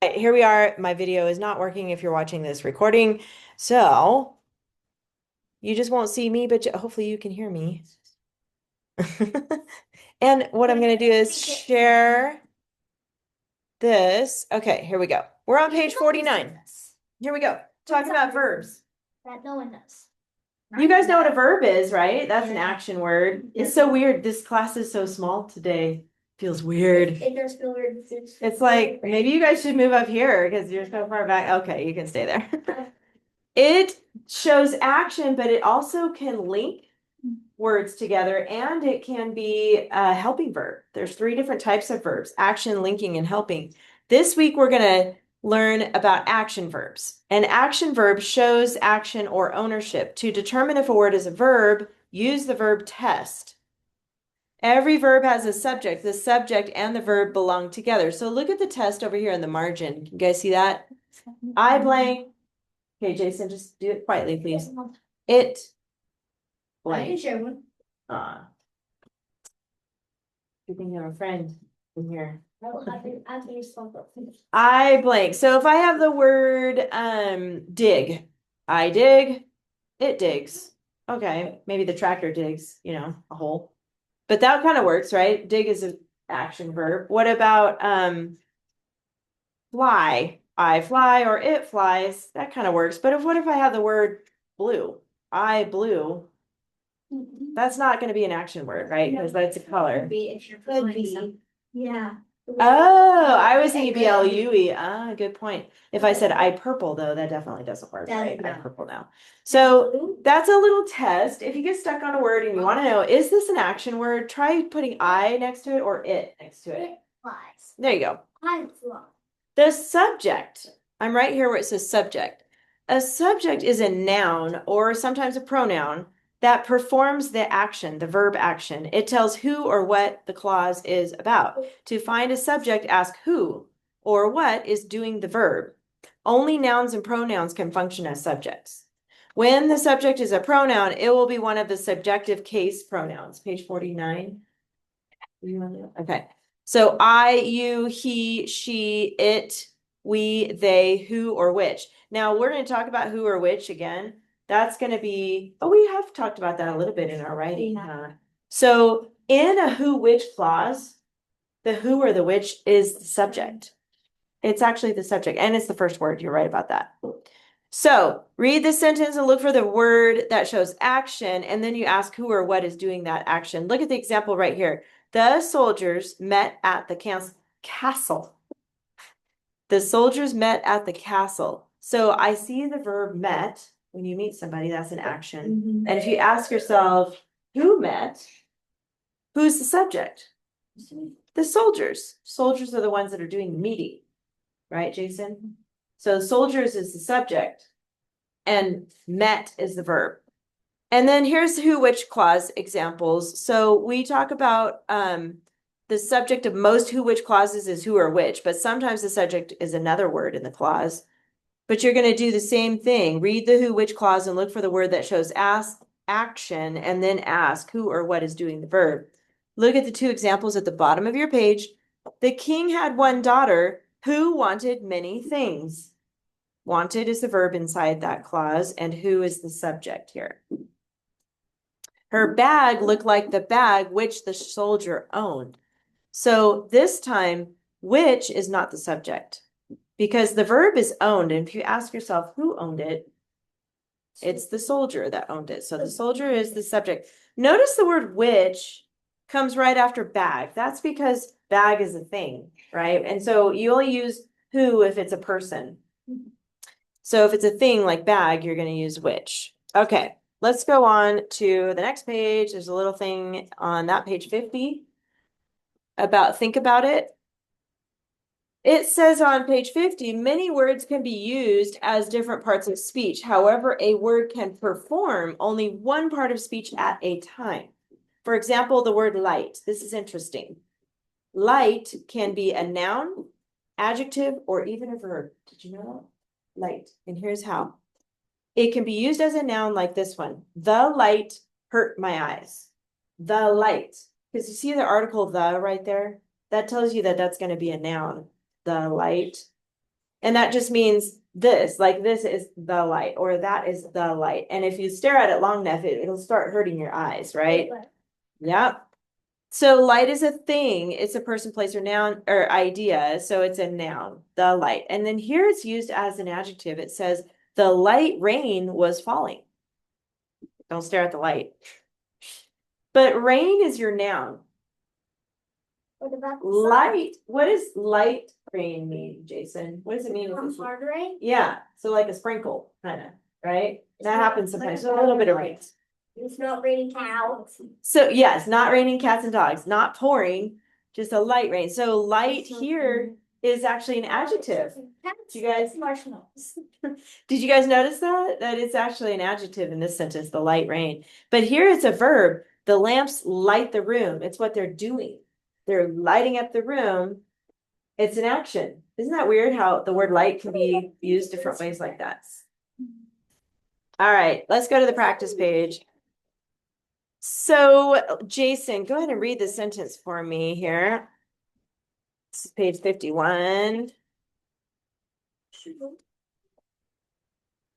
right, here we are. My video is not working if you're watching this recording. So you just won't see me, but hopefully you can hear me. And what I'm going to do is share this. Okay, here we go. We're on page 49. Here we go. Talking about verbs. That no one does. You guys know what a verb is, right? That's an action word. It's so weird. This class is so small today. Feels weird. It does feel weird. It's like maybe you guys should move up here because you're so far back. Okay, you can stay there. It shows action, but it also can link words together, and it can be a helping verb. There's 3 different types of verbs: action, linking, and helping. This week, we're going to learn about action verbs. An action verb shows action or ownership. To determine if a word is a verb, use the verb test. Every verb has a subject. The subject and the verb belong together. So look at the test over here in the margin. You guys see that? I blank. Okay, Jason, just do it quietly, please. It I can blank. share one. Good thing you have a friend in here. I can respond. I blank. So if I have the word dig, I dig, it digs. Okay, maybe the tractor digs, a hole. But that kind of works, right? Dig is an action verb. What about fly? I fly or it flies. That kind of works. But what if I have the word blue? I blue. That's not going to be an action word, right? Because that's a color. Could be. Yeah. Oh, I was thinking blue. Ah, good point. If I said I purple, though, that definitely doesn't work, right? I purple now. So that's a little test. If you get stuck on a word and you want to know, is this an action word? Try putting I next to it or it next to it. It flies. There you go. I fly. The subject. I'm right here where it says subject. A subject is a noun or sometimes a pronoun that performs the action, the verb action. It tells who or what the clause is about. To find a subject, ask who or what is doing the verb. Only nouns and pronouns can function as subjects. When the subject is a pronoun, it will be one of the subjective case pronouns. Page 49. Okay. So I, you, he, she, it, we, they, who, or which. Now we're going to talk about who or which again. That's going to be, we have talked about that a little bit in our writing. So in a who, which clause, the who or the which is the subject. It's actually the subject, and it's the first word. You're right about that. So read the sentence and look for the word that shows action, and then you ask who or what is doing that action. Look at the example right here. The soldiers met at the castle. The soldiers met at the castle. So I see the verb met. When you meet somebody, that's an action. And if you ask yourself, who met? Who's the subject? The soldiers. Soldiers are the ones that are doing the meeting. Right, Jason? So soldiers is the subject and met is the verb. And then here's who, which clause examples. So we talk about the subject of most who, which clauses is who or which, but sometimes the subject is another word in the clause. But you're going to do the same thing. Read the who, which clause and look for the word that shows action and then ask who or what is doing the verb. Look at the 2 examples at the bottom of your page. The king had one daughter who wanted many things. Wanted is the verb inside that clause, and who is the subject here. Her bag looked like the bag which the soldier owned. So this time, which is not the subject because the verb is owned. And if you ask yourself who owned it, it's the soldier that owned it. So the soldier is the subject. Notice the word which comes right after bag. That's because bag is a thing, right? And so you only use who if it's a person. So if it's a thing like bag, you're going to use which. Okay, let's go on to the next page. There's a little thing on that page 50 about think about it. It says on page 50, many words can be used as different parts of speech. However, a word can perform only one part of speech at a time. For example, the word light. This is interesting. Light can be a noun, adjective, or even a verb. Did you know that? Light. And here's how. It can be used as a noun like this one. The light hurt my eyes. The light. Because you see the article the right there? That tells you that that's going to be a noun. The light. And that just means this, like this is the light, or that is the light. And if you stare at it long enough, it'll start hurting your eyes, right? Yep. So light is a thing. It's a person, place, or noun or idea. So it's a noun, the light. And then here it's used as an adjective. It says the light rain was falling. Don't stare at the light. But rain is your noun. What about the sun? Light. What does light rain mean, Jason? What does it mean? Hard rain? Yeah. So like a sprinkle, kind of, right? That not happens like sometimes. a So a little bit of rain. rain. It's not raining cows. So yes, not raining cats and dogs, not pouring, just a light rain. So light It's not here raining. is actually an adjective. Cats, You guys- marshmallows. Did you guys notice that? That it's actually an adjective in this sentence, the light rain. But here it's a verb. The lamps light the room. It's what they're doing. They're lighting up the room. It's an action. Isn't that weird how the word light can be used different ways like that? All right, let's go to the practice page. So, Jason, go ahead and read the sentence for me here. This is page 51.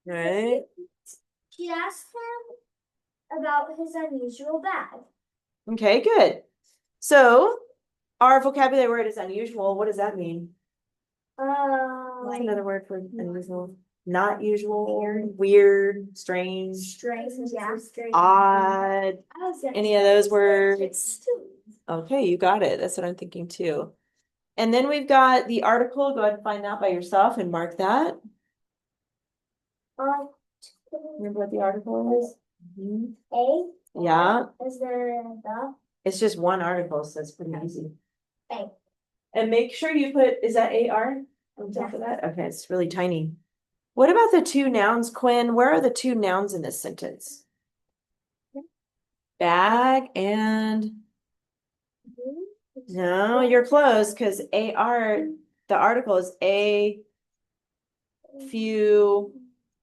Right. She asked him about his unusual bag. Okay, good. So, our vocabulary word is unusual. What does that mean? What's another word for unusual? Not usual, weird, strange, Strange, yeah. odd. Any of those words? It's Okay, you got it. That's what I'm thinking too. And then we've got the article. Go ahead and find that by yourself and mark that. Remember what the article is? A. Yeah, Is there the it's just one article, so it's pretty easy. A? And make sure you put, is that AR on top of that? Okay, it's really tiny. What about the two nouns, Quinn? Where are the two nouns in this sentence? Bag and, no, you're close because AR, the article is a few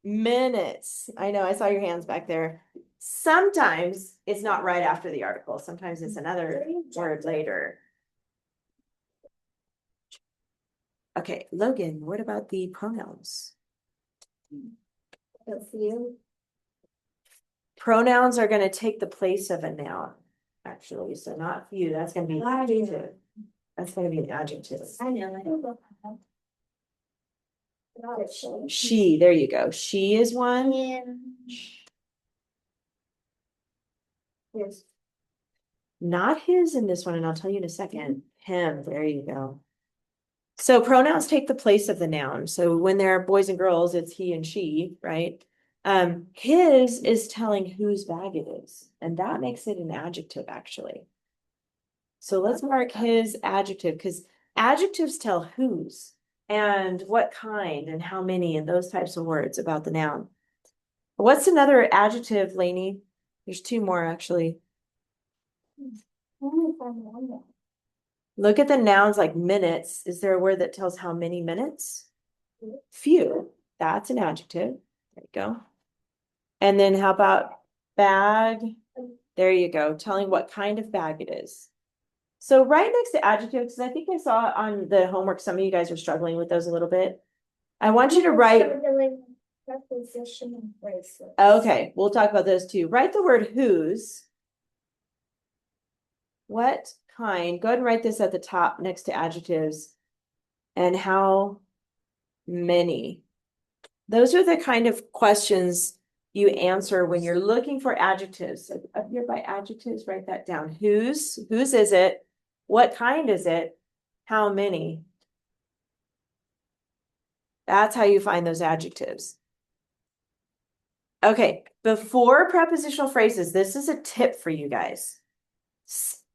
minutes. I know, I saw your hands back there. Sometimes it's not right after the article. Sometimes it's another word later. Okay, Logan, what about the pronouns? A few. Pronouns are going to take the place of a noun, actually. So not few, that's going to be adjective. That's going to be an adjective. I know. She, there you go. She is one. Yes. Not his in this one, and I'll tell you in a second. Him, there you go. So pronouns take the place of the noun. So when there are boys and girls, it's he and she, right? His is telling whose bag it is, and that makes it an adjective, actually. So let's mark his adjective because adjectives tell whose and what kind and how many and those types of words about the noun. What's another adjective, Lainey? There's two more actually. Look at the nouns like minutes. Is there a word that tells how many minutes? Few. That's an adjective. There you go. And then how about bag? There you go. Telling what kind of bag it is. So right next to adjectives, because I think I saw on the homework, some of you guys are struggling with those a little bit. I want you to write. Preposition and phrases. Okay, we'll talk about those too. Write the word whose. What kind? Go ahead and write this at the top next to adjectives. And how many? Those are the kind of questions you answer when you're looking for adjectives. So up here by adjectives, write that down. Whose is it? What kind is it? How many? That's how you find those adjectives. Okay, before prepositional phrases, this is a tip for you guys.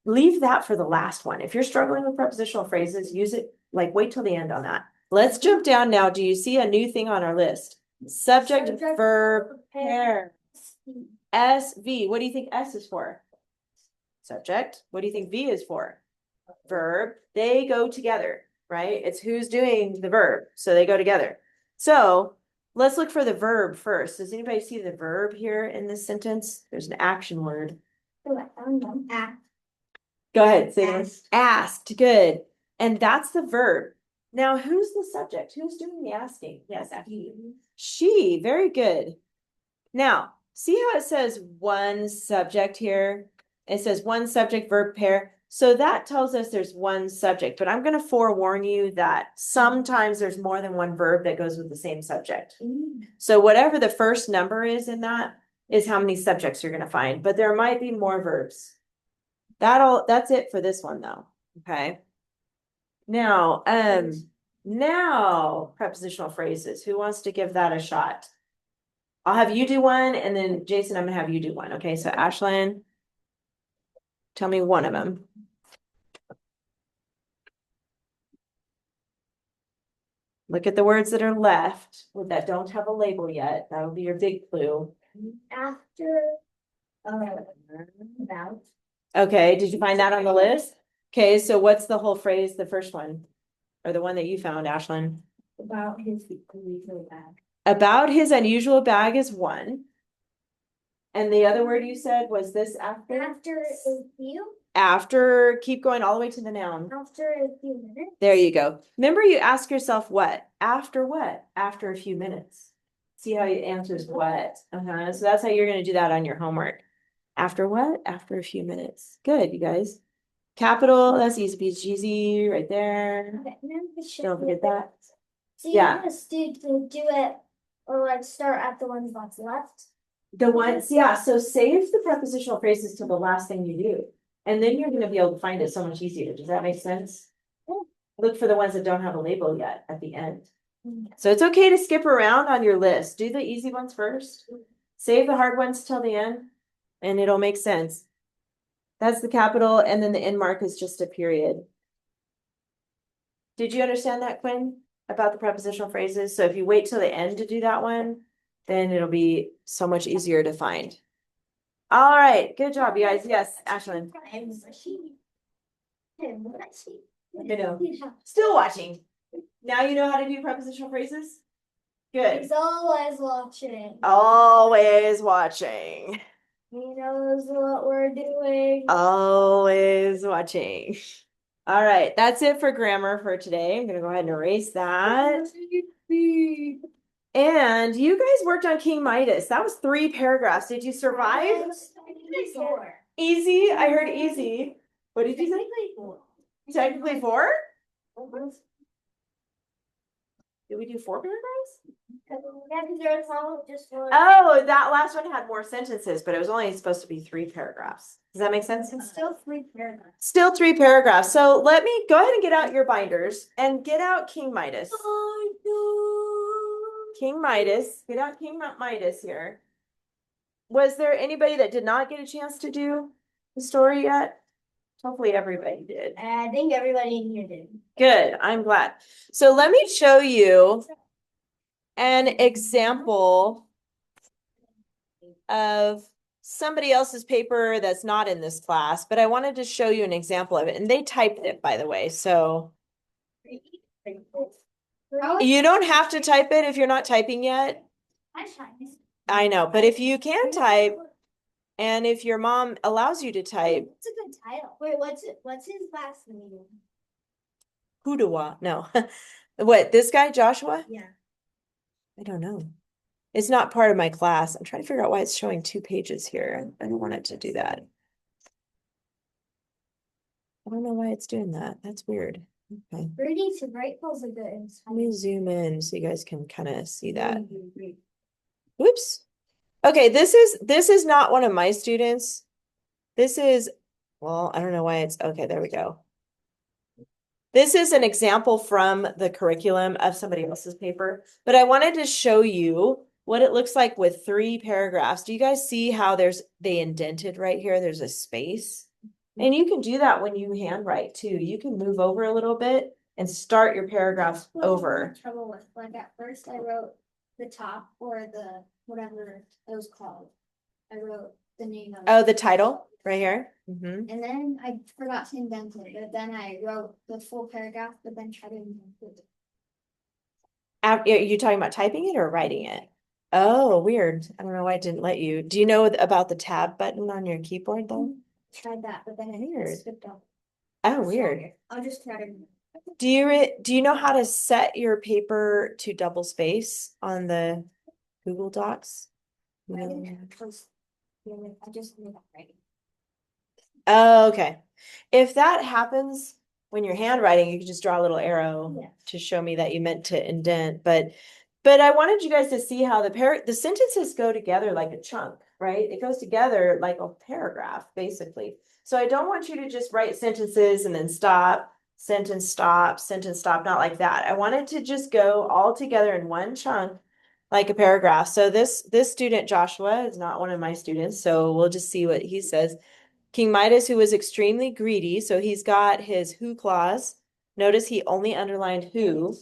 Leave that for the last one. If you're struggling with prepositional phrases, use it, like wait till the end on that. Let's jump down now. Do you see a new thing on our list? Subject, verb, pair. SV. What do you think S is for? Subject. What do you think V is for? Verb. They go together, right? It's who's doing the verb. So they go together. So let's look for the verb first. Does anybody see the verb here in this sentence? There's an action word. Go ahead. Say it. Asked. Good. And that's the verb. Now, who's the subject? Who's doing the asking? Yes, she, very good. Now, see how it says one subject here? It says one subject verb pair. So that tells us there's one subject, but I'm going to forewarn you that sometimes there's more than one verb that goes with the same subject. So whatever the first number is in that is how many subjects you're going to find, but there might be more verbs. That's it for this one though. Okay. Now prepositional phrases. Who wants to give that a shot? I'll have you do one, and then Jason, I'm gonna have you do one. Okay, so Ashlyn, tell me one of them. Look at the words that are left that don't have a label yet. That'll be your big clue. After, about. Okay, did you find that on the list? Okay, so what's the whole phrase, the first one? Or the one that you found, Ashlyn? About his unusual bag. About his unusual bag is one. And the other word you said was this after? After a few. After, keep going all the way to the noun. After a few minutes. There you go. Remember, you ask yourself what? After what? After a few minutes. See how it answers what? So that's how you're going to do that on your homework. After what? After a few minutes. Good, you guys. Capital, that's easy peasy right there. Okay, Don't forget that. So Yeah. you just do it or like start at the ones that's left. The ones, yeah. So save the prepositional phrases to the last thing you do. And then you're going to be able to find it so much easier. Does that make sense? Look for the ones that don't have a label yet at the end. So it's okay to skip around on your list. Do the easy ones first. Save the hard ones till the end, and it'll make sense. That's the capital, and then the end mark is just a period. Did you understand that, Quinn, about the prepositional phrases? So if you wait till the end to do that one, then it'll be so much easier to find. All right, good job, you guys. Yes, Ashlyn. You know, still watching. Now you know how to do prepositional phrases? Good. He's always watching. Always watching. He knows what we're doing. Always watching. All right, that's it for grammar for today. I'm going to go ahead and erase that. And you guys worked on King Midas. That was 3 paragraphs. Did you survive? Easy. I heard easy. What did you say? Technically 4? Did we do 4 paragraphs? Yeah, because there's all just one. Oh, that last one had more sentences, but it was only supposed to be 3 paragraphs. Does that make sense? It's still 3 paragraphs. Still 3 paragraphs. So let me go ahead and get out your binders and get out King Midas. Oh, no. King Midas. Get out King Midas here. Was there anybody that did not get a chance to do the story yet? Hopefully everybody did. I think everybody in here did. Good. I'm glad. So let me show you an example of somebody else's paper that's not in this class, but I wanted to show you an example of it. And they typed it, by the way. So you don't have to type it if you're not typing yet. I know, but if you can type, and if your mom allows you to type. It's a good title. Wait, what's his last name? Hudawa. No. What, this guy, Joshua? Yeah. I don't know. It's not part of my class. I'm trying to figure out why it's showing 2 pages here. I don't want it to do that. I don't know why it's doing that. That's weird. Okay. Reading to write calls are good. Let me zoom in so you guys can kind of see that. Whoops. Okay, this is not one of my students. This is, well, I don't know why it's, okay, there we go. This is an example from the curriculum of somebody else's paper, but I wanted to show you what it looks like with 3 paragraphs. Do you guys see how they indented right here? There's a space. And you can do that when you handwrite too. You can move over a little bit and start your paragraphs over. Trouble with, like, at first I wrote the top or the whatever it was called. I wrote the name of Oh, the title right here. and then I forgot to indent it, but then I wrote the full paragraph, but then tried to indent it. Are you talking about typing it or writing it? Oh, weird. I don't know why it didn't let you. Do you know about the tab button on your keyboard though? Tried that, but then it Weird. skipped off. Oh, weird. I'll just try to. Do you know how to set your paper to double space on the Google Docs? I No. didn't post- I just knew that right. Oh, okay. If that happens when you're handwriting, you can just draw a little arrow Yeah. to show me that you meant to indent. But I wanted you guys to see how the sentences go together like a chunk, right? It goes together like a paragraph, basically. So I don't want you to just write sentences and then stop, sentence stop, not like that. I want it to just go all together in one chunk like a paragraph. So this student Joshua is not one of my students, so we'll just see what he says. King Midas, who was extremely greedy, so he's got his who clause. Notice he only underlined who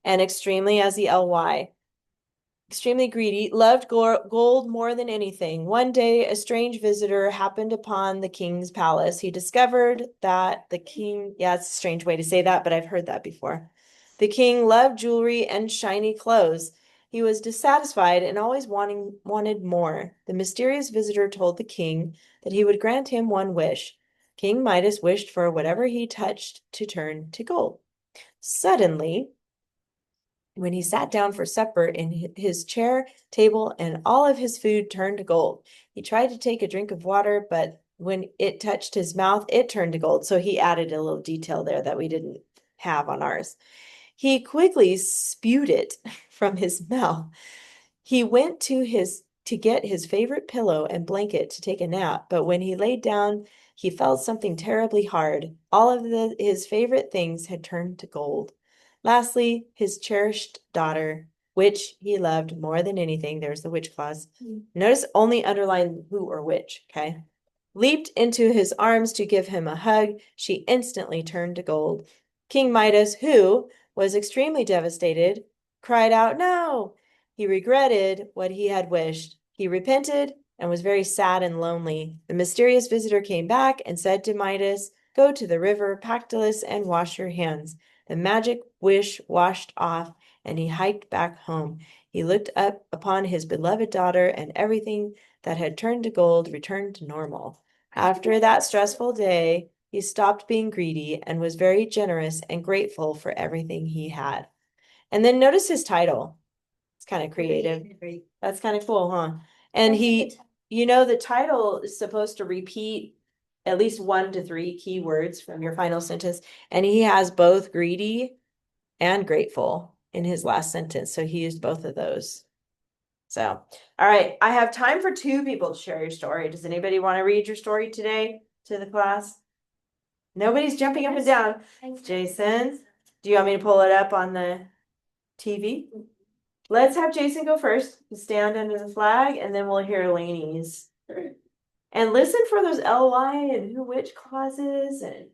and extremely as the ly. Extremely greedy, loved gold more than anything. One day, a strange visitor happened upon the king's palace. He discovered that the king, yeah, it's a strange way to say that, but I've heard that before. The king loved jewelry and shiny clothes. He was dissatisfied and always wanted more. The mysterious visitor told the king that he would grant him one wish. King Midas wished for whatever he touched to turn to gold. Suddenly, when he sat down for supper in his chair, table, and all of his food turned to gold. He tried to take a drink of water, but when it touched his mouth, it turned to gold. So he added a little detail there that we didn't have on ours. He quickly spewed it from his mouth. He went to get his favorite pillow and blanket to take a nap, but when he laid down, he felt something terribly hard. All of his favorite things had turned to gold. Lastly, his cherished daughter, which he loved more than anything, there's the which clause. Notice only underline who or which, okay? Leaped into his arms to give him a hug. She instantly turned to gold. King Midas, who was extremely devastated, cried out, "No!" He regretted what he had wished. He repented and was very sad and lonely. The mysterious visitor came back and said to Midas, "Go to the river Pactolus and wash your hands." The magic wish washed off, and he hiked back home. He looked up upon his beloved daughter, and everything that had turned to gold returned to normal. After that stressful day, he stopped being greedy and was very generous and grateful for everything he had. And then notice his title. It's kind of creative. That's kind of cool, huh? And the title is supposed to repeat at least 1 to 3 keywords from your final sentence. And he has both greedy and grateful in his last sentence. So he used both of those. So, all right, I have time for 2 people to share your story. Does anybody want to read your story today to the class? Nobody's jumping up and down. Jason, do you want me to pull it up on the TV? Let's have Jason go first, stand under the flag, and then we'll hear Lainey's. And listen for those ly and who which clauses and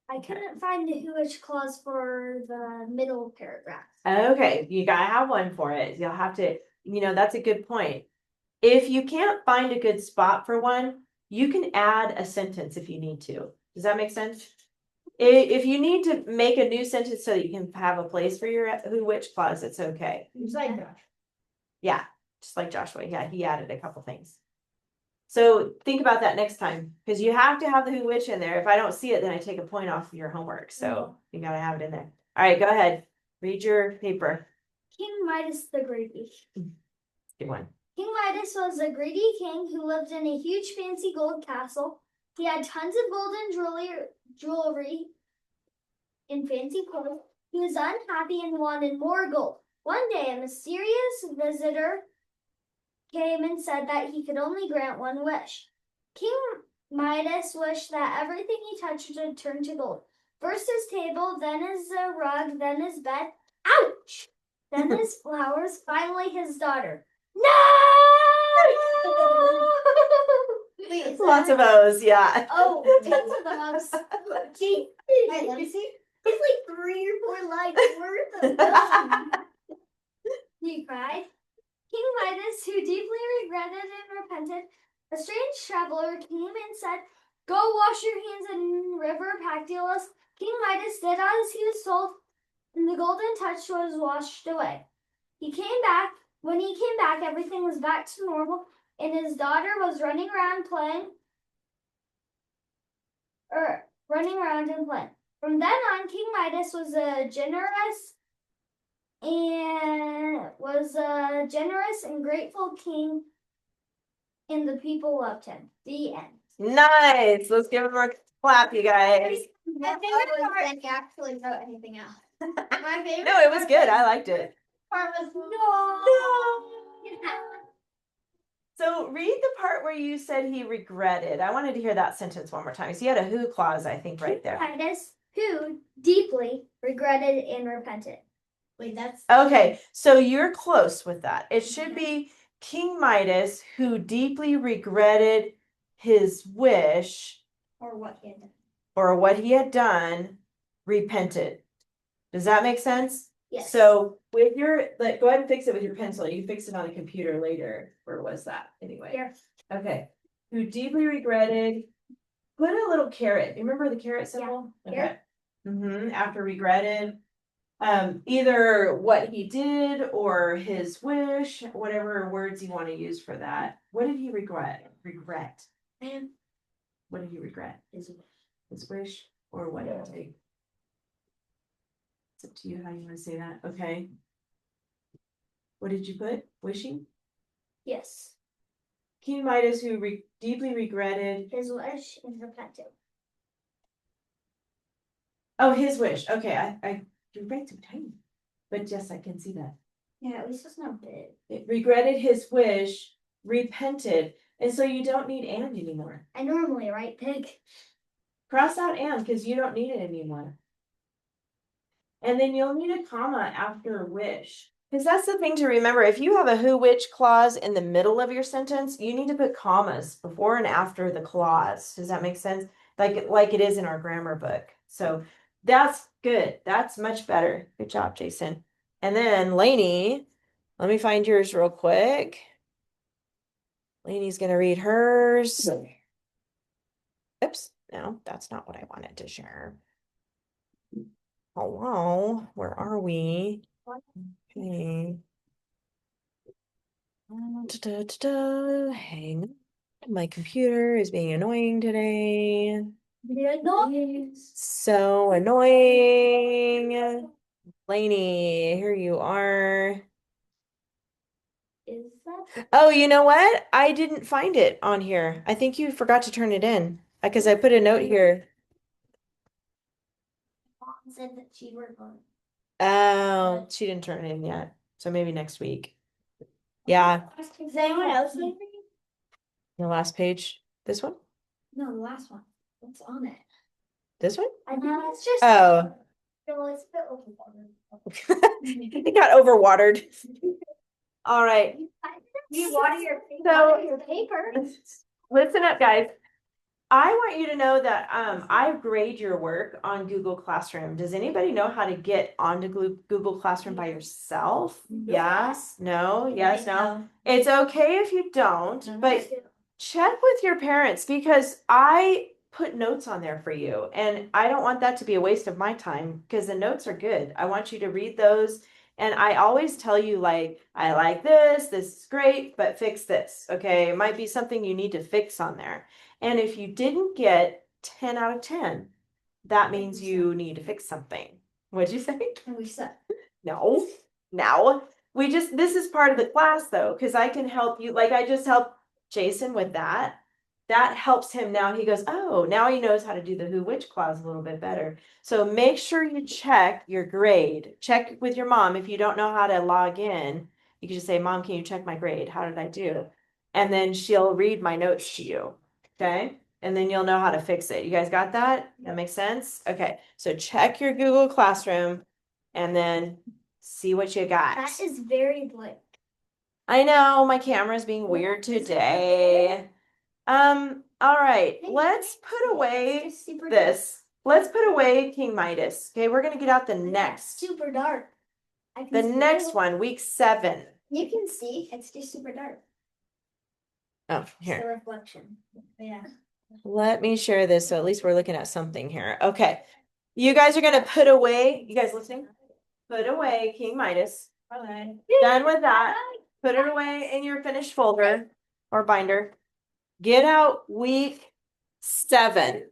I couldn't find the who which clause for the middle paragraph. okay, you gotta have one for it. You'll have to, that's a good point. If you can't find a good spot for one, you can add a sentence if you need to. Does that make sense? If you need to make a new sentence so that you can have a place for your who which clause, it's okay. It's like that. Yeah, just like Joshua. Yeah, he added a couple things. So think about that next time because you have to have the who which in there. If I don't see it, then I take a point off of your homework. So you got to have it in there. All right, go ahead. Read your paper. King Midas the Greedy. Good one. King Midas was a greedy king who lived in a huge fancy gold castle. He had tons of golden jewelry and fancy clothes. He was unhappy and wanted more gold. One day, a mysterious visitor came and said that he could only grant one wish. King Midas wished that everything he touched would turn to gold. First his table, then his rug, then his bed. Ouch! Then his flowers, finally his daughter. No! Wait, Lots of O's, yeah. Oh, tons of those. Gee, wait, let me see. It's like 3 or 4 lines worth of those. He cried. King Midas, who deeply regretted and repented, a strange traveler came and said, "Go wash your hands in river Pactolus." King Midas did as he was told, and the golden touch was washed away. He came back. When he came back, everything was back to normal, and his daughter was running around and playing. From then on, King Midas was a generous and grateful king, and the people loved him. The end. Nice. Let's give him a clap, you guys. My favorite part when he actually wrote anything else. My favorite No, it was good. I liked it. part was So read the part where you said he regretted. I wanted to hear that sentence one more time. So you had a who clause, I think, right there. Titus, who deeply regretted and repented. Wait, that's Okay, so you're close with that. It should be King Midas, who deeply regretted his wish or what he had done. or what he had done, repented. Does that make sense? Yes. So with your, like, go ahead and fix it with your pencil. You fix it on a computer later. Where was that anyway? Here. Okay. Who deeply regretted. Put a little caret. You remember the caret symbol? Yeah. Okay. After regretted. Either what he did or his wish, whatever words you want to use for that. What did he regret? What did he regret? His wish or what did he? It's up to you how you want to say that. Okay. What did you put? Wishing? Yes. King Midas, who deeply regretted his wish and repented. Oh, his wish. Okay, I you write too tiny, but yes, I can see that. Yeah, at least it's not big. It regretted his wish, repented, and so you don't need and anymore. I normally write big. Cross out and because you don't need it anymore. And then you'll need a comma after wish. Because that's the thing to remember. If you have a who which clause in the middle of your sentence, you need to put commas before and after the clause. Does that make sense? Like it is in our grammar book. So that's good. That's much better. Good job, Jason. And then Lainey, let me find yours real quick. Lainey's gonna read hers. Oops, no, that's not what I wanted to share. Hello, where are we? Okay. Hang on. My computer is being annoying today. So annoying. Lainey, here you are. Is that? Oh, you know what? I didn't find it on here. I think you forgot to turn it in because I put a note here. Mom said that she worked on it. Oh, she didn't turn it in yet. So maybe next week. Yeah. Is anyone else maybe? The last page. This one? No, the last one. What's on it? This one? I think it's just. Oh. No, it's a bit overwatered. It got overwatered. All right. You water your paper. Listen up, guys. I want you to know that I grade your work on Google Classroom. Does anybody know how to get onto Google Classroom by yourself? Yes? No? Yes? No? It's okay if you don't, but check with your parents because I put notes on there for you and I don't want that to be a waste of my time because the notes are good. I want you to read those. And I always tell you, like, I like this is great, but fix this. Okay. It might be something you need to fix on there. And if you didn't get 10 out of 10, that means you need to fix something. What'd you say? We said. No, no. This is part of the class though, because I can help you. Like I just helped Jason with that. That helps him now. He goes, oh, now he knows how to do the who which clause a little bit better. So make sure you check your grade. Check with your mom. If you don't know how to log in, you can just say, Mom, can you check my grade? How did I do? And then she'll read my notes to you. Okay. And then you'll know how to fix it. You guys got that? That makes sense? Okay. So check your Google Classroom and then see what you got. That is very blank. I know my camera's being weird today. All right, let's put away this. Let's put away King Midas. Okay, we're gonna get out the next. Super dark. The next one, week 7. You can see it's just super dark. Oh, It's the here. reflection. Yeah. Let me share this so at least we're looking at something here. Okay. You guys are gonna put away, you guys listening? Put away King Midas. Okay. Done with that. Put it away in your finished folder or binder. Get out week 7.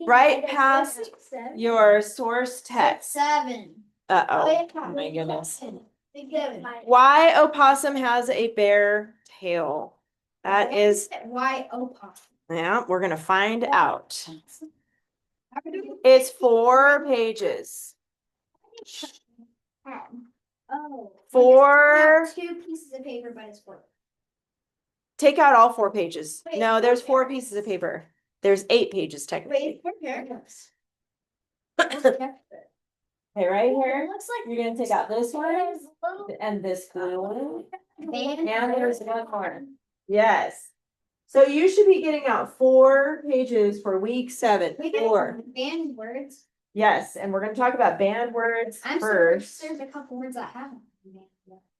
Right past your source text. 7. Uh-oh. Oh my goodness. Why opossum has a bare tail? That is, Why opossum? yeah, we're gonna find out. It's 4 pages. Oh. 4. 2 pieces of paper, but it's 4. Take out all 4 pages. Wait, No, there's 4 pieces of paper. There's 8 pages technically. Wait, 4 paragraphs. Okay, right here. It looks like You're gonna take out this one there's little and this blue one. band And there's one more. Yes. So you should be getting out 4 pages for week 7. We get 4. banned words. Yes, and we're gonna talk about banned words I'm first. surprised there's a couple words that haven't.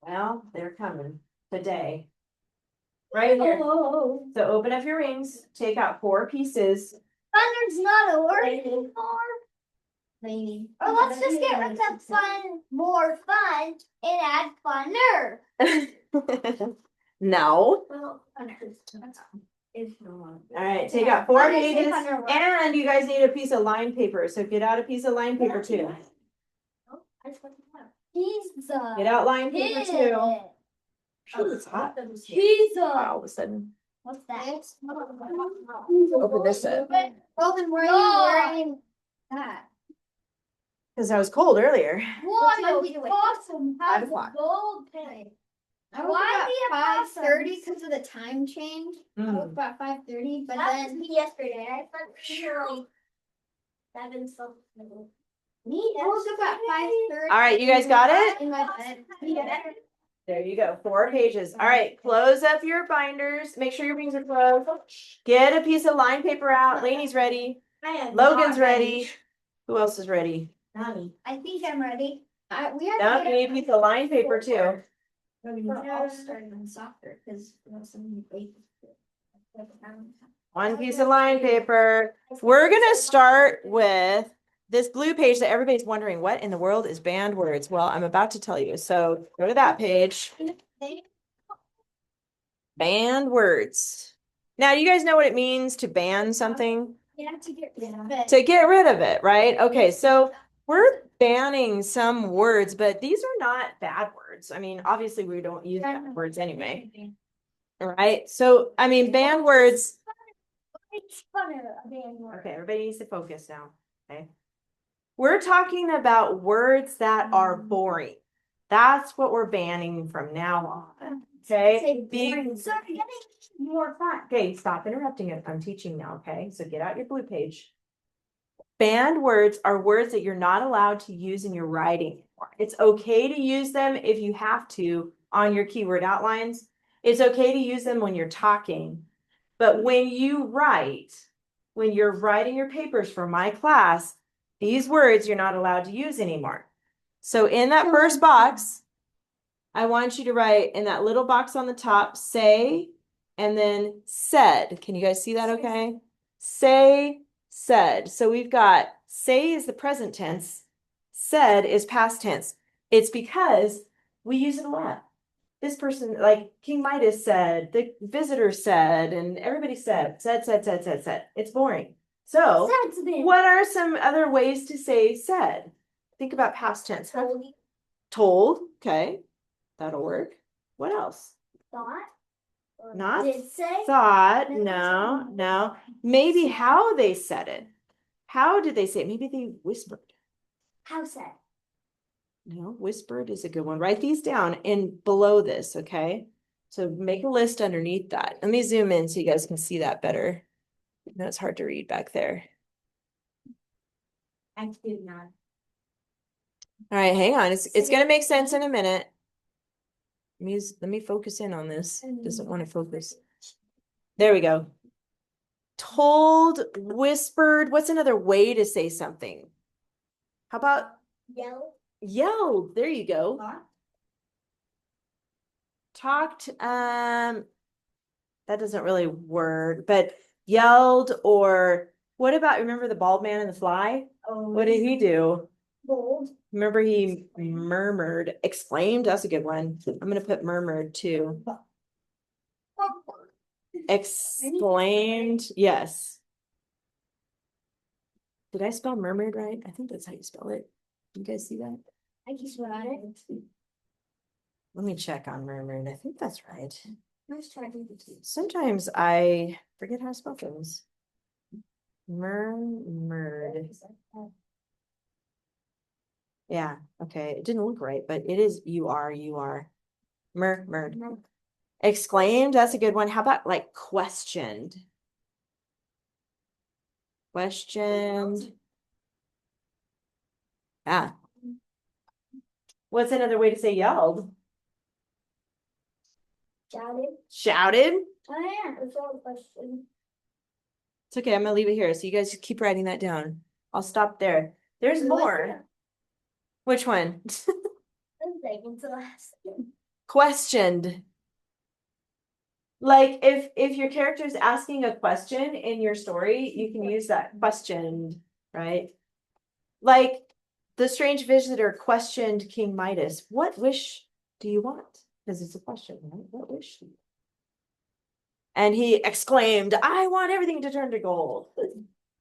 Well, they're coming today. Right here. Oh, So open up your rings, take out 4 pieces. thunder's not a word anymore. Maybe. Or let's just get rid of fun, more fun, and add funner. No. Well, funner. That's all. Is no one. All right, take out 4 pages, and you guys need a piece of line paper. So get out a piece of line paper too. Pizza. Get out line paper too. Oh, It's hot. Pizza. All of a sudden. What's that? Open this up. Robin, where are you wearing that? Because I was cold earlier. Why awesome 5 has a o'clock. gold pen? I woke Why up at the 5:30 because of the time change. I woke up at 5:30, but That was then me yesterday. I slept really 7 something. Me? I woke up at 5:30. All right, you guys got it? In my bed. Yeah. There you go. 4 pages. All right, close up your binders. Make sure your rings are closed. Get a piece of line paper out. Lainey's ready. Logan's ready. Who else is ready? I think I'm ready. We had No, to you get need a piece of line paper too. we're all starting on soccer because we have so many babies. 1 piece of line paper. We're gonna start with this blue page that everybody's wondering, what in the world is banned words? Well, I'm about to tell you. So go to that page. Banned words. Now, you guys know what it means to ban something? You have to get rid of it. To get rid of it, right? Okay, so we're banning some words, but these are not bad words. I mean, obviously we don't use bad words anyway. All right. So, I mean, banned words. It's funner, a band word. Okay, everybody needs to focus now. Okay. We're talking about words that are boring. That's what we're banning from now on. Okay. So you're getting more fun. Okay, stop interrupting it. I'm teaching now. Okay. So get out your blue page. Banned words are words that you're not allowed to use in your writing anymore. It's okay to use them if you have to on your keyword outlines. It's okay to use them when you're talking. But when you write, when you're writing your papers for my class, these words you're not allowed to use anymore. So in that first box, I want you to write in that little box on the top, say, and then said. Can you guys see that okay? Say, said. So we've got say is the present tense, said is past tense. It's because we use it a lot. This person, like King Midas said, the visitor said, and everybody said. It's boring. So what are some other ways to say said? Think about past tense. Told, okay, that'll work. What else? Thought? Not Did say? thought, no. Maybe how they said it. How did they say it? Maybe they whispered. How said? No, whispered is a good one. Write these down and below this, okay? So make a list underneath that. Let me zoom in so you guys can see that better. No, it's hard to read back there. I did not. All right, hang on. It's gonna make sense in a minute. Let me focus in on this. Doesn't want to focus. There we go. Told, whispered. What's another way to say something? How about Yell? yelled? There you go. Talked, that doesn't really work, but yelled, or what about, remember the bald man and the fly? Oh. What did he do? Bold. Remember he murmured, exclaimed. That's a good one. I'm gonna put murmured too. Exclaimed, yes. Did I spell mermaid right? I think that's how you spell it. You guys see that? I just got it. Let me check on mermaid. I think that's right. Let's try to Sometimes I forget how to spell things. Mermaid. Yeah, okay. It didn't look right, but it is you are. Mermaid. Exclaimed, that's a good one. How about like questioned? Questioned. Yeah. What's another way to say yelled? Shouted. Shouted? Oh yeah, it's all a question. It's okay, I'm gonna leave it here. So you guys just keep writing that down. I'll stop there. There's more. Which one? Second to last. Questioned. Like if your character is asking a question in your story, you can use that questioned, right? Like the strange visitor questioned King Midas, "What wish do you want?" Because it's a question, right? What wish do you want? And he exclaimed, "I want everything to turn to gold."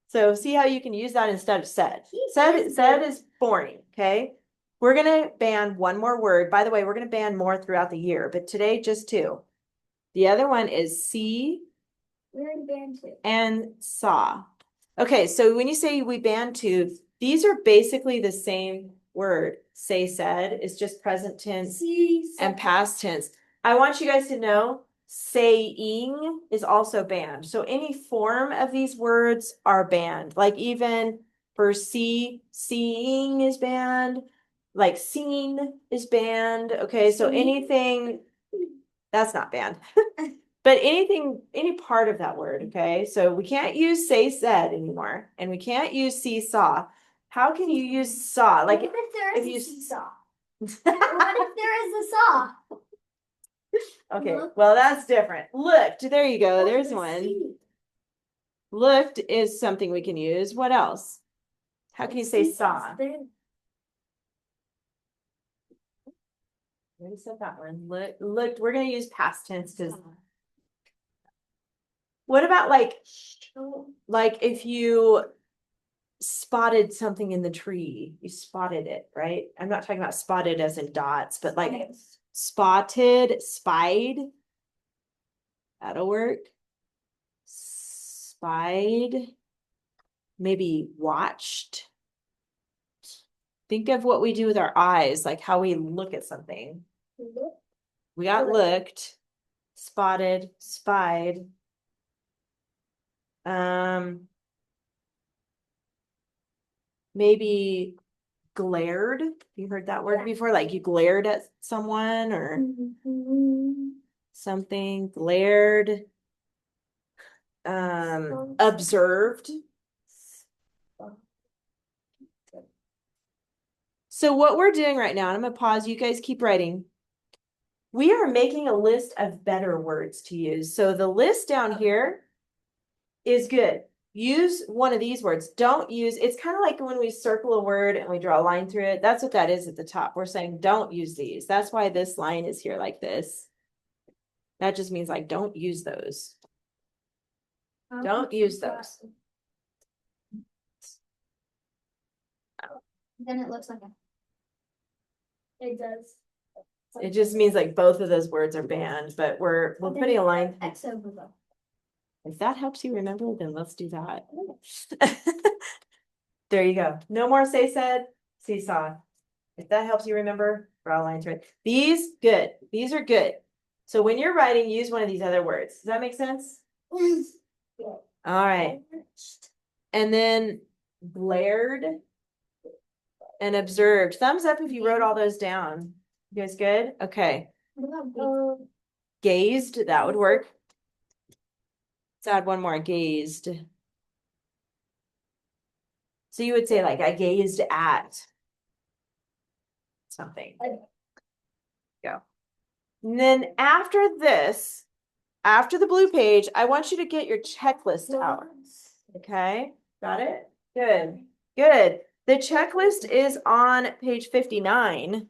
So see how you can use that instead of said. Said is boring, okay? We're gonna ban one more word. By the way, we're gonna ban more throughout the year, but today just two. The other one is see We're in band two. and saw. Okay, so when you say we ban two, these are basically the same word. Say, said is just present tense See, and past tense. I want you guys to know saying is also banned. So any form of these words are banned. Like even for see, seeing is banned. Like seen is banned. Okay, so anything that's not banned. But anything, any part of that word, okay? So we can't use say, said anymore, and we can't use see, saw. How can you use saw? Like what if there is if you a seesaw? What if there is a saw? Okay, Look. well, that's different. Looked, there you go. What's There's the one. sea? Looked is something we can use. What else? How can you say saw? There. We already said that one. Looked, we're gonna use past tense because what about like if you spotted something in the tree, you spotted it, right? I'm not talking about spotted as in dots, but like spotted, spied. That'll work. Spied, maybe watched. Think of what we do with our eyes, like how we look at something. We got looked, spotted, spied. Maybe glared. You heard that word before? Like you glared at someone or something, glared. Observed. So what we're doing right now, and I'm gonna pause, you guys keep writing. We are making a list of better words to use. So the list down here is good. Use one of these words. Don't use, it's kind of like when we circle a word and we draw a line through it. That's what that is at the top. We're saying don't use these. That's why this line is here like this. That just means like don't use those. Don't use those. Then it looks like a. It does. It just means like both of those words are banned, but we're putting a line. X over them. If that helps you remember, then let's do that. There you go. No more say, said, seesaw. If that helps you remember, draw a line through it. These, good. These are good. So when you're writing, use one of these other words. Does that make sense? All right. And then blared and observed. Thumbs up if you wrote all those down. You guys good? Okay. Gazed, that would work. Let's add one more, gazed. So you would say like, I gazed at something. Go. And then after this, after the blue page, I want you to get your checklist out. Okay, got it? Good, good. The checklist is on page 59.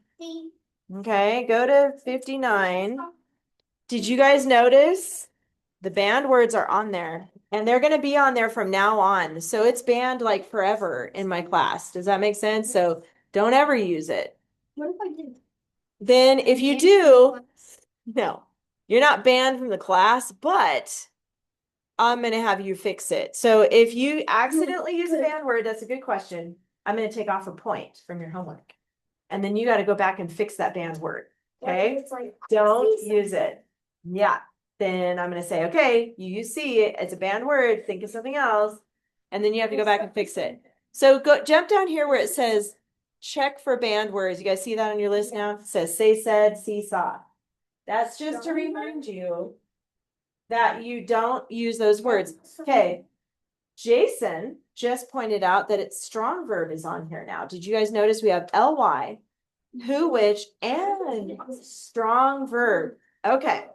Okay, go to 59. Did you guys notice the banned words are on there? And they're going to be on there from now on. So it's banned like forever in my class. Does that make sense? So don't ever use it. What if I did? Then if you do, no, you're not banned from the class, but I'm going to have you fix it. So if you accidentally use a banned word, that's a good question. I'm going to take off a point from your homework. And then you got to go back and fix that banned word. Okay? It's like, Don't use it. Yeah. Then I'm going to say, okay, you use C, it's a banned word, think of something else. And then you have to go back and fix it. So go jump down here where it says check for banned words. You guys see that on your list now? It says say, said, see, saw. That's just to remind you that you don't use those words. Okay. Jason just pointed out that it's strong verb is on here now. Did you guys notice we have ly, who, which, and strong verb? Okay.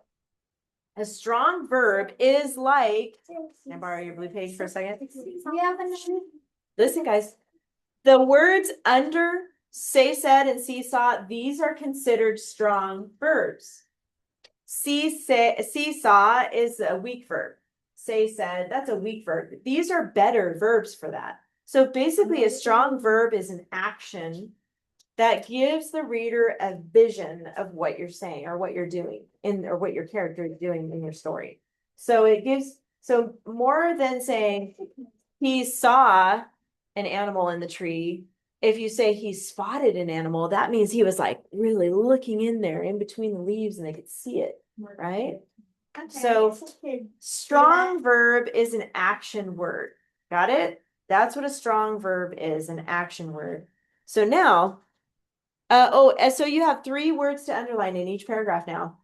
A strong verb is like, can I borrow your blue page for a second? we have another. Listen, guys. The words under say, said, and seesaw, these are considered strong verbs. Seesaw is a weak verb. Say, said, that's a weak verb. These are better verbs for that. So basically, a strong verb is an action that gives the reader a vision of what you're saying or what you're doing or what your character is doing in your story. So it gives, so more than saying he saw an animal in the tree, if you say he spotted an animal, that means he was like really looking in there in between the leaves and they could see it, right? Okay, So strong verb is an action word. Got it? That's what a strong verb is, an action word. So now, so you have 3 words to underline in each paragraph now.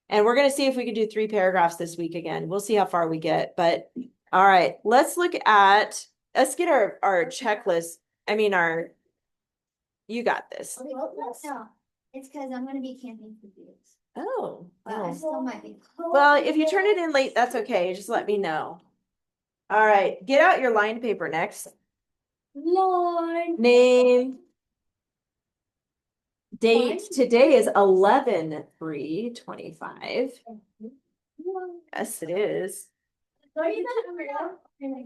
And we're going to see if we can do 3 paragraphs this week again. We'll see how far we get. But all right, let's get our checklist. I mean, you got this. No, it's because I'm gonna be camping for you. Oh, But I still might be. well, if you turn it in late, that's okay. Just let me know. All right, get out your lined paper next. Lord. Name. Date today is 11/3/25. Yes, it is. Studies 11, as in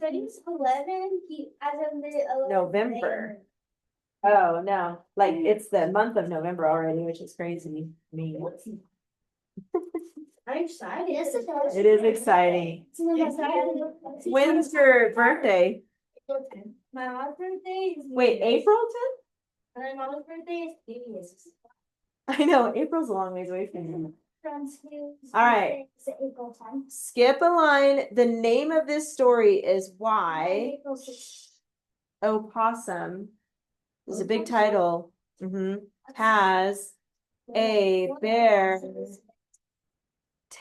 the 11th November. day. Oh, no, like it's the month of November already, which is crazy. I mean, I'm excited. Yes, it is. it is exciting. When's your birthday? My mom's birthday is. Wait, April 10th? My mom's birthday is. I know, April's a long ways away from you. All right. April 10th. Skip a line. The name of this story is Why April 6th. Opossum is a big title. Has a bear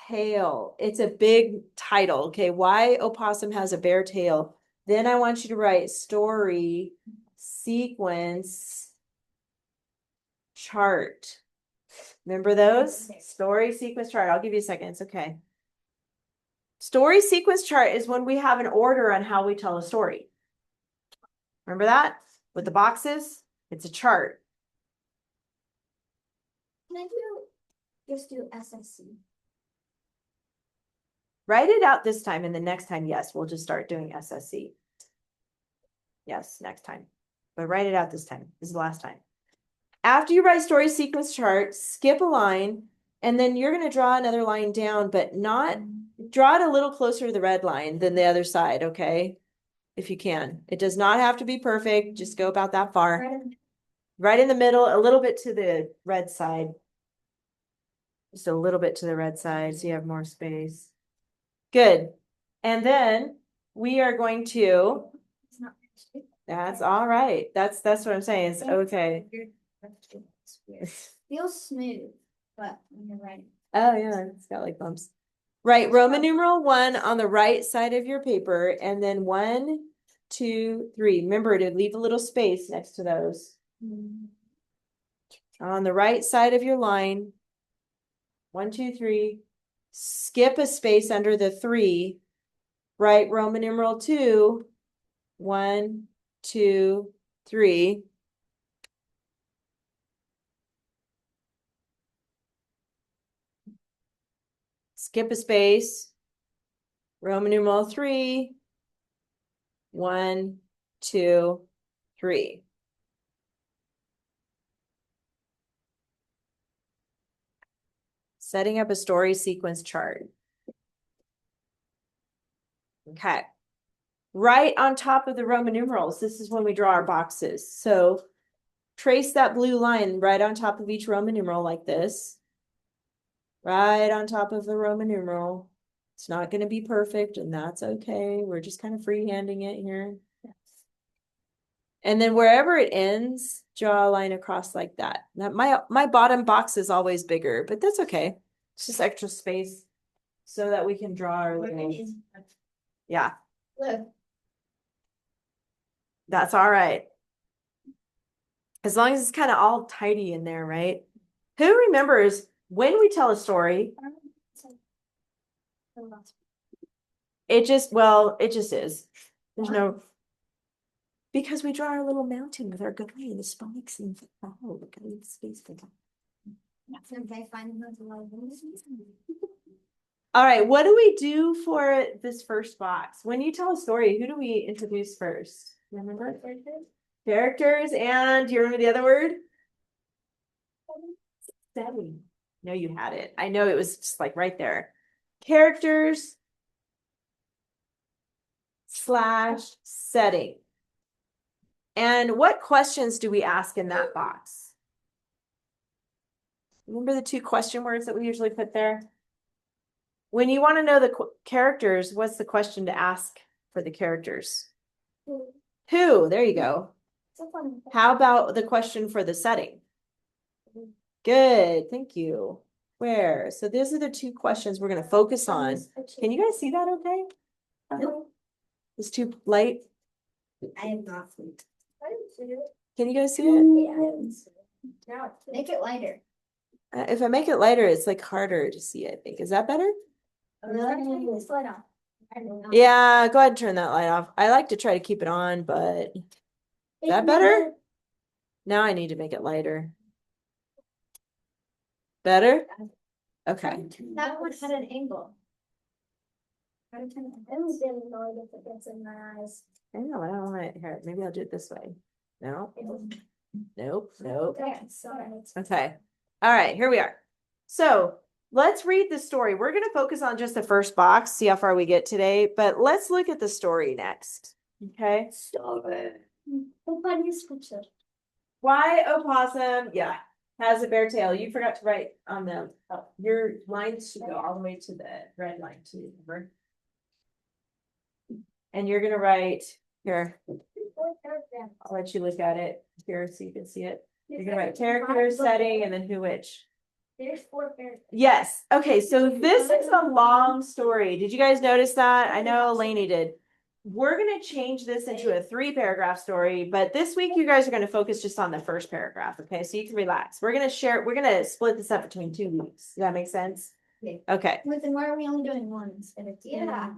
tail. It's a big title. Okay, why opossum has a bear tail. Then I want you to write story sequence chart. Remember those? Story sequence chart. I'll give you a second. It's okay. Story sequence chart is when we have an order on how we tell a story. Remember that? With the boxes, it's a chart. Can I just do SSC? Write it out this time, and the next time, yes, we'll just start doing SSC. Yes, next time. But write it out this time. This is the last time. After you write story sequence chart, skip a line, and then you're going to draw another line down, but not draw it a little closer to the red line than the other side, okay? If you can. It does not have to be perfect. Just go about that far. Right in the middle, a little bit to the red side. Just a little bit to the red side so you have more space. Good. And then we are going to, that's all right. That's what I'm saying. It's okay. Feels smooth, but when you're writing. Oh yeah, it's got like bumps. Right, Roman numeral 1 on the right side of your paper, and then 1, 2, 3. Remember to leave a little space next to those. On the right side of your line, 1, 2, 3. Skip a space under the 3. Write Roman numeral 2. 1, 2, 3. Skip a space. Roman numeral 3. 1, 2, 3. Setting up a story sequence chart. Okay. Right on top of the Roman numerals, this is when we draw our boxes. So trace that blue line right on top of each Roman numeral like this. Right on top of the Roman numeral. It's not going to be perfect, and that's okay. We're just kind of freehanding it here. And then wherever it ends, draw a line across like that. Now, my bottom box is always bigger, but that's okay. It's just extra space so that we can draw our little. Yeah, Look. that's all right. As long as it's kind of all tidy in there, right? Who remembers when we tell a story, it just is. There's no, because we draw our little mountain with our guy and the spikes and oh, look at the space for that. All right, what do we do for this first box? When you tell a story, who do we introduce first? Remember? Characters, and do you remember the other word? Setting. No, you had it. I know it was just like right there. Characters / setting. And what questions do we ask in that box? Remember the 2 question words that we usually put there? When you want to know the characters, what's the question to ask for the characters? Who? There you go. How about the question for the setting? Good, thank you. Where? So those are the 2 questions we're going to focus on. Can you guys see that okay? Nope. It's too light. I am not sweet. Can you guys see it? Yeah. Make it lighter. If I make it lighter, it's like harder to see, I think. Is that better? Yeah, go ahead and turn that light off. I like to try to keep it on, but is that better? Now I need to make it lighter. Better? Okay. That one had an angle. I don't know if it gets in my eyes. I know, I don't want it here. Maybe I'll do it this way. No. Nope. Okay. All right, here we are. So let's read the story. We're going to focus on just the first box, see how far we get today, but let's look at the story next. Okay. Story. Why opossum, yeah, has a bare tail. You forgot to write on them. Oh, your lines should go all the way to the red line too, remember? And you're going to write here. I'll let you look at it here so you can see it. You're going to write character, setting, and then who, which. There's 4 characters. Yes. Okay. So this is a long story. Did you guys notice that? I know Lainey did. We're going to change this into a 3-paragraph story, but this week you guys are going to focus just on the first paragraph. Okay. So you can relax. We're going to split this up between 2 weeks. Does that make sense? Yeah. Okay. Wait, then why are we only doing 1 instead of 2? Yeah.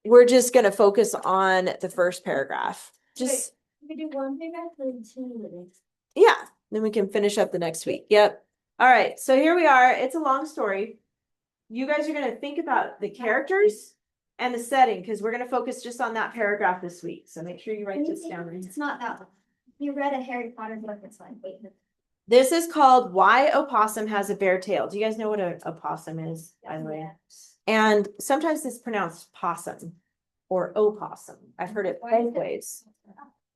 We're just going to focus on the first paragraph. Just, we do 1 paragraph and 2 minutes. yeah. Then we can finish up the next week. Yep. All right, so here we are. It's a long story. You guys are going to think about the characters and the setting because we're going to focus just on that paragraph this week. So make sure you write this down. It's not that one. You read a Harry Potter book. It's like, wait. This is called Why Opossum Has a Bare Tail. Do you guys know what a opossum is, by the way? And sometimes it's pronounced possum or opossum. I've heard it both ways.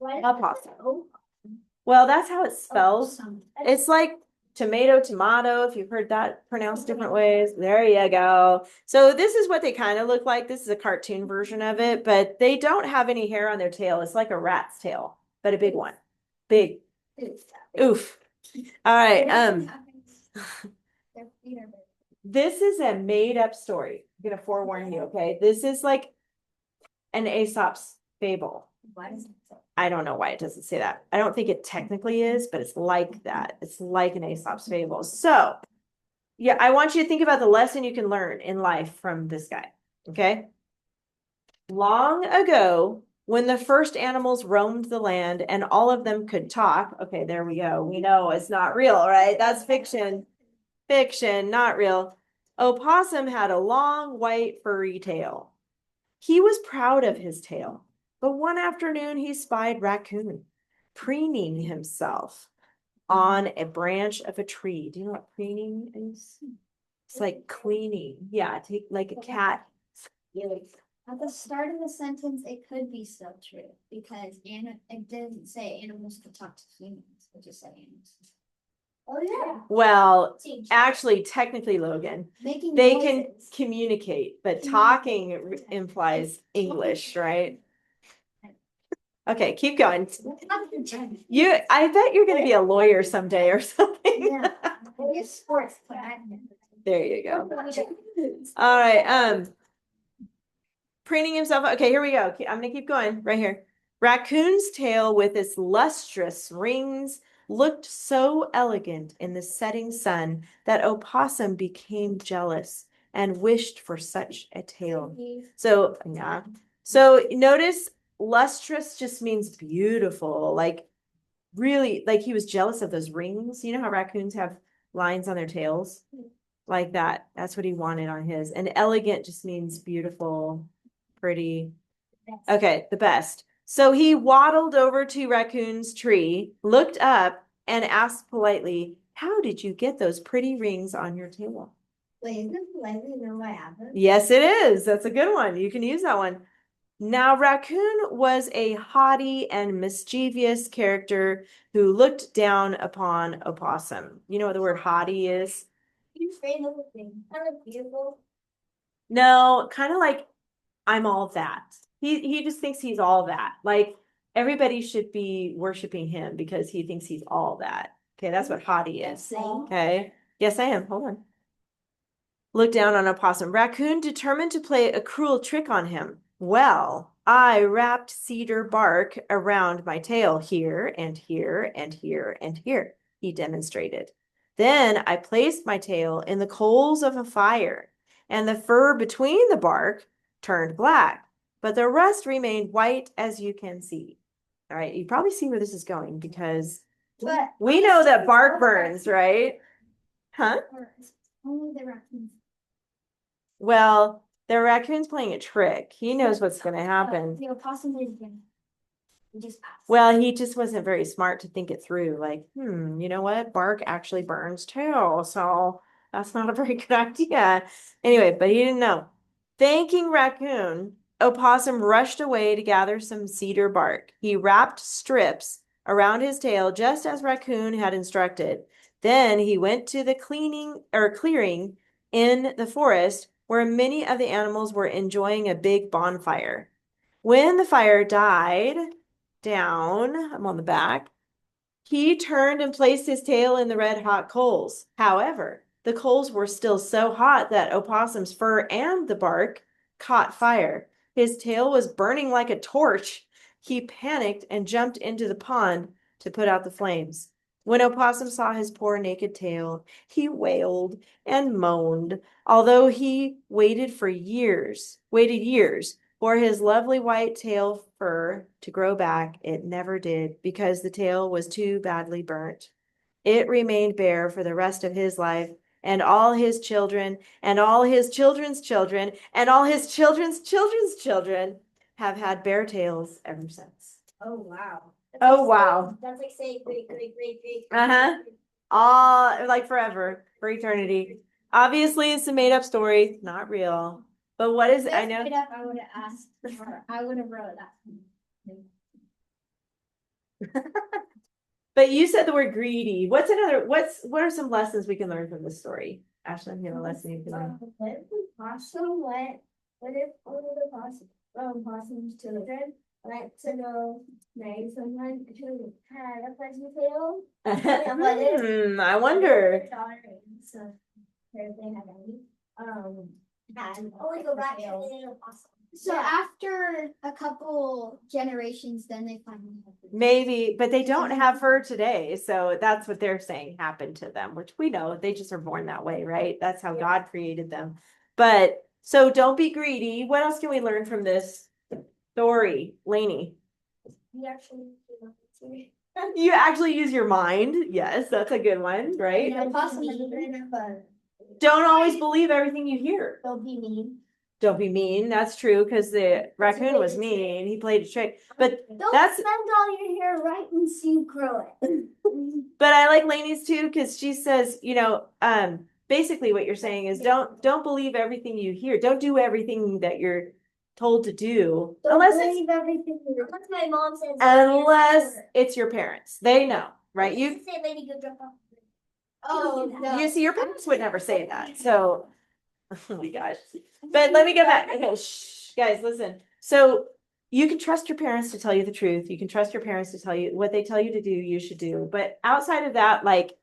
Opossum. Well, that's how it spells. It's like tomato, if you've heard that pronounced different ways. There you go. So this is what they kind of look like. This is a cartoon version of it, but they don't have any hair on their tail. It's like a rat's tail, but a big one. Big. Oof. All right. This is a made-up story. I'm gonna forewarn you, okay? This is like an Aesop's fable. Why is it so? I don't know why it doesn't say that. I don't think it technically is, but it's like that. It's like an Aesop's fable. So, yeah, I want you to think about the lesson you can learn in life from this guy. Okay. Long ago, when the first animals roamed the land and all of them could talk. Okay, there we go. We know it's not real, right? That's fiction. Fiction, not real. Opossum had a long, white, furry tail. He was proud of his tail, but one afternoon he spied Raccoon preening himself on a branch of a tree. Do you know what preening is? It's like cleaning. Yeah, take like a cat. At the start of the sentence, it could be still true because it didn't say animals could talk to humans. It just said animals. Oh yeah. Well, actually, technically, Logan, Making they can noises. communicate, but talking implies English, right? Okay, keep going. I bet you're going to be a lawyer someday or something. Yeah. Maybe sports, but There you go. All right. Preening himself. Okay, here we go. I'm gonna keep going right here. Raccoon's tail with its lustrous rings looked so elegant in the setting sun that Opossum became jealous and wished for such a tail. So, yeah. So notice lustrous just means beautiful, like really, like he was jealous of those rings. You know how raccoons have lines on their tails? Like that. That's what he wanted on his. And elegant just means beautiful, pretty. Okay, the best. So he waddled over to Raccoon's tree, looked up, and asked politely, "How did you get those pretty rings on your tail?" Wait, isn't politely know what happened? Yes, it is. That's a good one. You can use that one. Now, Raccoon was a haughty and mischievous character who looked down upon Opossum. You know what the word haughty is? You afraid of the thing. Kind of beautiful. No, kind of like I'm all that. He just thinks he's all that. Like everybody should be worshiping him because he thinks he's all that. Okay, that's what haughty is. Okay. Yes, I am. Hold on. Looked down on Opossum. Raccoon determined to play a cruel trick on him. Well, I wrapped cedar bark around my tail here and here and here and here, he demonstrated. Then I placed my tail in the coals of a fire, and the fur between the bark turned black, but the rest remained white, as you can see. All right, you probably see where this is going because we know that bark burns, right? Huh? Only the raccoons. Well, the raccoon's playing a trick. He knows what's going to happen. The opossum is going to just pass. Well, he just wasn't very smart to think it through. Like, you know what? Bark actually burns too. So that's not a very good idea. Anyway, but he didn't know. Thanking Raccoon, Opossum rushed away to gather some cedar bark. He wrapped strips around his tail just as Raccoon had instructed. Then he went to the clearing in the forest where many of the animals were enjoying a big bonfire. When the fire died down, I'm on the back, he turned and placed his tail in the red hot coals. However, the coals were still so hot that Opossum's fur and the bark caught fire. His tail was burning like a torch. He panicked and jumped into the pond to put out the flames. When Opossum saw his poor naked tail, he wailed and moaned, although he waited years for his lovely white tail fur to grow back. It never did because the tail was too badly burnt. It remained bare for the rest of his life, and all his children, and all his children's children, and all his children's children's children have had bare tails ever since. Oh, wow. Oh, wow. That's like saying great, great, great, great. Uh-huh. All like forever, for eternity. Obviously, it's a made-up story, not real. But what is it? I know. I would have asked, or I would have wrote that. But you said the word greedy. What are some lessons we can learn from this story? Ashlyn, you have a lesson you can learn. What if the possum what if one of the possum's children went to go marry someone who had a fuzzy tail? I wonder. So, if they had any, and only go back to the possum. So after a couple generations, then they finally have Maybe, but they don't have fur today. So that's what they're saying happened to them, which we know they just are born that way, right? That's how God created them. But so don't be greedy. What else can we learn from this story, Lainey? You actually use your mind. Yes, that's a good one, right? possum is a Don't always believe everything you hear. Don't be mean. Don't be mean. That's true because the raccoon was mean. He played a trick. But Don't that's spend all your hair right and you grow it. but I like Lainey's too because she says, basically what you're saying is don't believe everything you hear. Don't do everything that you're told to do unless it's everything. Unless my mom says. it's your parents. They know, right? You say, "Lady, go drop off." Oh, no. you see your parents would never say that. So oh my gosh. But let me go back. Okay, shh, guys, listen. So you can trust your parents to tell you the truth. You can trust your parents to tell you what they tell you to do, you should do. But outside of that, like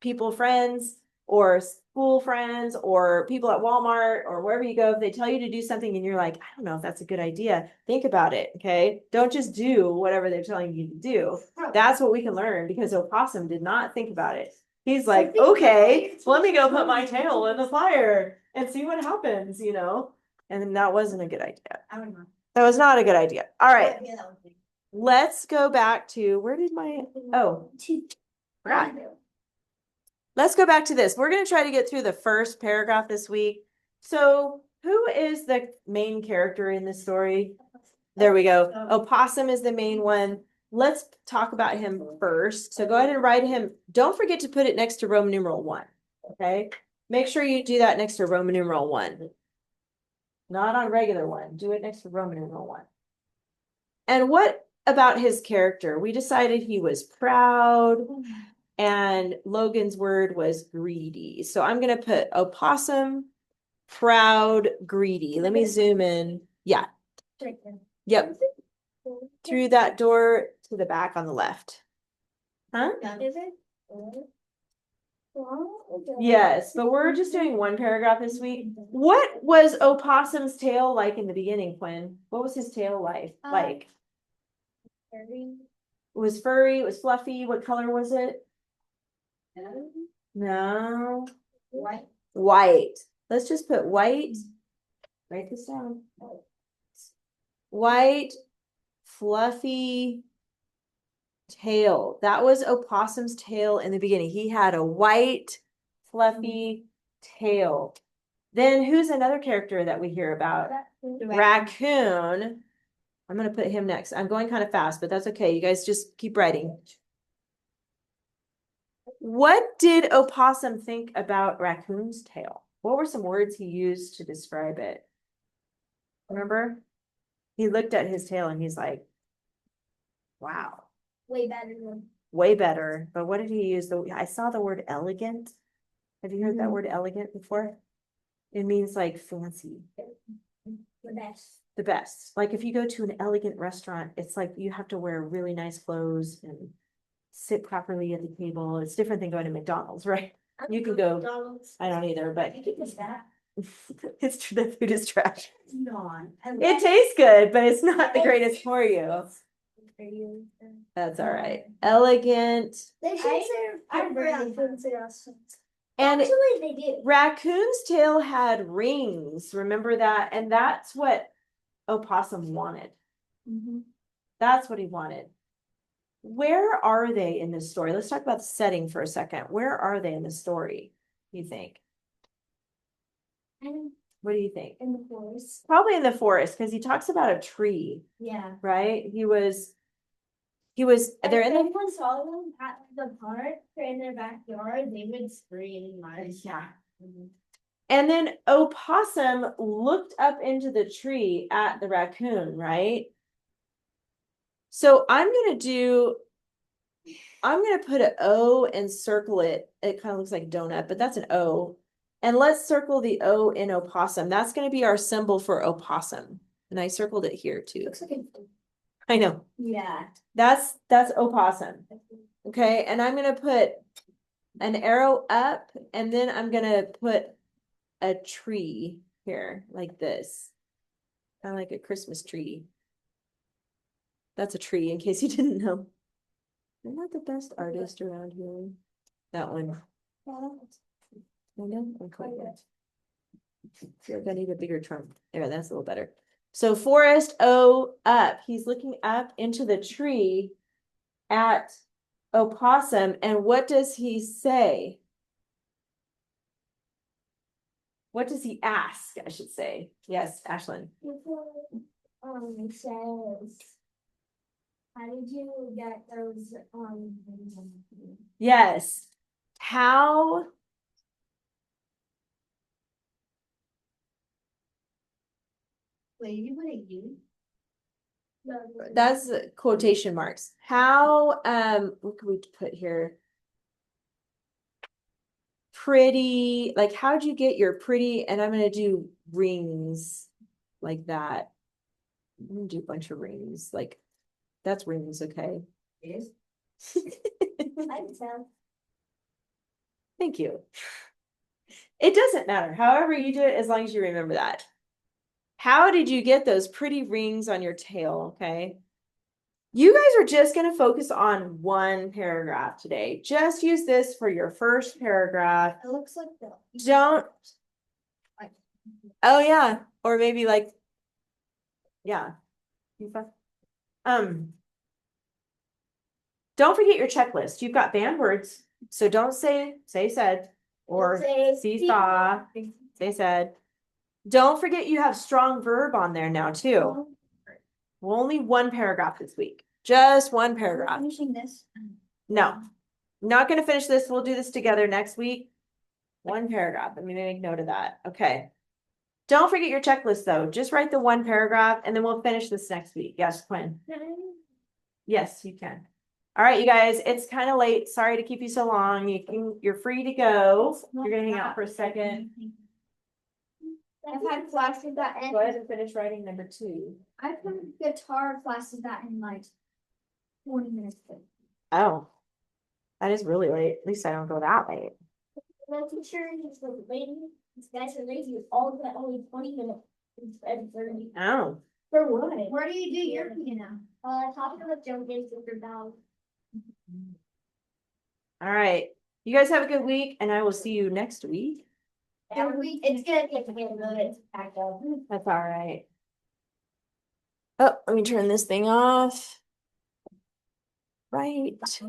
people, friends, or school friends, or people at Walmart or wherever you go, if they tell you to do something and you're like, I don't know if that's a good idea, think about it. Okay. Don't just do whatever they're telling you to do. That's what we can learn because Opossum did not think about it. He's like, okay, let me go put my tail in the fire and see what happens, And then that wasn't a good idea. I don't know. That was not a good idea. All right, Yeah, that was me. let's go back to where did forgot. Let's go back to this. We're going to try to get through the first paragraph this week. So, who is the main character in this story? There we go. Opossum is the main one. Let's talk about him first. So go ahead and write him. Don't forget to put it next to Roman numeral 1. Okay. Make sure you do that next to Roman numeral 1. Not on regular 1. Do it next to Roman numeral 1. And what about his character? We decided he was proud and Logan's word was greedy. So I'm going to put Opossum, proud, greedy. Let me zoom in. Yeah. Yep. Through that door to the back on the left. Huh? Is it? Yes, but we're just doing one paragraph this week. What was Opossum's tail like in the beginning, Quinn? What was his tail like? It was furry, it was fluffy. What color was it? No. White. White. Let's just put white. Write this down. White, fluffy tail. That was Opossum's tail in the beginning. He had a white, fluffy tail. Then who's another character that we hear about? Raccoon. I'm going to put him next. I'm going kind of fast, but that's okay. You guys just keep writing. What did Opossum think about Raccoon's tail? What were some words he used to describe it? Remember? He looked at his tail and he's like, wow. Way better than. Way better. But what did he use? I saw the word elegant. Have you heard that word elegant before? It means like fancy. The best. The best. Like if you go to an elegant restaurant, it's like you have to wear really nice clothes and sit properly at the table. It's different than going to McDonald's, right? You can go. McDonald's. I don't either, but that. it's true that food is trash. It's not. It tastes good, but it's not the greatest for you. That's all right. Elegant. They should serve pepperoni foods at us. And Actually, they do. Raccoon's tail had rings. Remember that? And that's what Opossum wanted. That's what he wanted. Where are they in this story? Let's talk about the setting for a second. Where are they in the story, you think? What do you think? In the forest. Probably in the forest, because he talks about a tree, Yeah. right? He was they're in the Everyone saw them at the park or in their backyard, they would scream like. yeah. And then Opossum looked up into the tree at the raccoon, right? So I'm gonna put an O and circle it. It kind of looks like donut, but that's an O. And let's circle the O in Opossum. That's gonna be our symbol for Opossum. And I circled it here too. Looks like I know. yeah. That's Opossum. Okay, and I'm gonna put an arrow up, and then I'm gonna put a tree here, like this. Kind of like a Christmas tree. That's a tree, in case you didn't know. I'm not the best artist around here. That one. I know. Okay. I feel like I need a bigger trunk. There, that's a little better. So forest O up. He's looking up into the tree at Opossum. And what does he say? What does he ask, I should say? Yes, Ashlyn. Says, how did you get those, Yes. How wait, you put a U? that's quotation marks. How what can we put here? Pretty, like how'd you get your pretty, and I'm gonna do rings like that. I'm gonna do a bunch of rings, like that's rings, okay? It is. I can tell. Thank you. It doesn't matter. However you do it, as long as you remember that. How did you get those pretty rings on your tail? Okay. You guys are just going to focus on one paragraph today. Just use this for your first paragraph. It looks like the. Don't. Oh, yeah. Or maybe like, yeah. Don't forget your checklist. You've got banned words. So don't say said, or see, saw, say, said. Don't forget you have strong verb on there now too. Well, only one paragraph this week. Just one paragraph. Finishing this. No, not going to finish this. We'll do this together next week. One paragraph. I'm going to make note of that. Okay. Don't forget your checklist though. Just write the one paragraph and then we'll finish this next week. Yes, Quinn. Yes, you can. All right, you guys, it's kind of late. Sorry to keep you so long. You're free to go. You're gonna hang out for a second. I've had classes that end. Go ahead and finish writing number 2. I've had guitar classes that end like 20 minutes. Oh, that is really late. At least I don't go that late. My teacher is like, lady, these guys are lazy. All that only 20 minutes instead of 30. Oh, For what? Where do you do your piano? Talking about jump games with your dog. all right. You guys have a good week and I will see you next week. It's gonna take a minute to pack up. That's all right. Oh, let me turn this thing off. Right.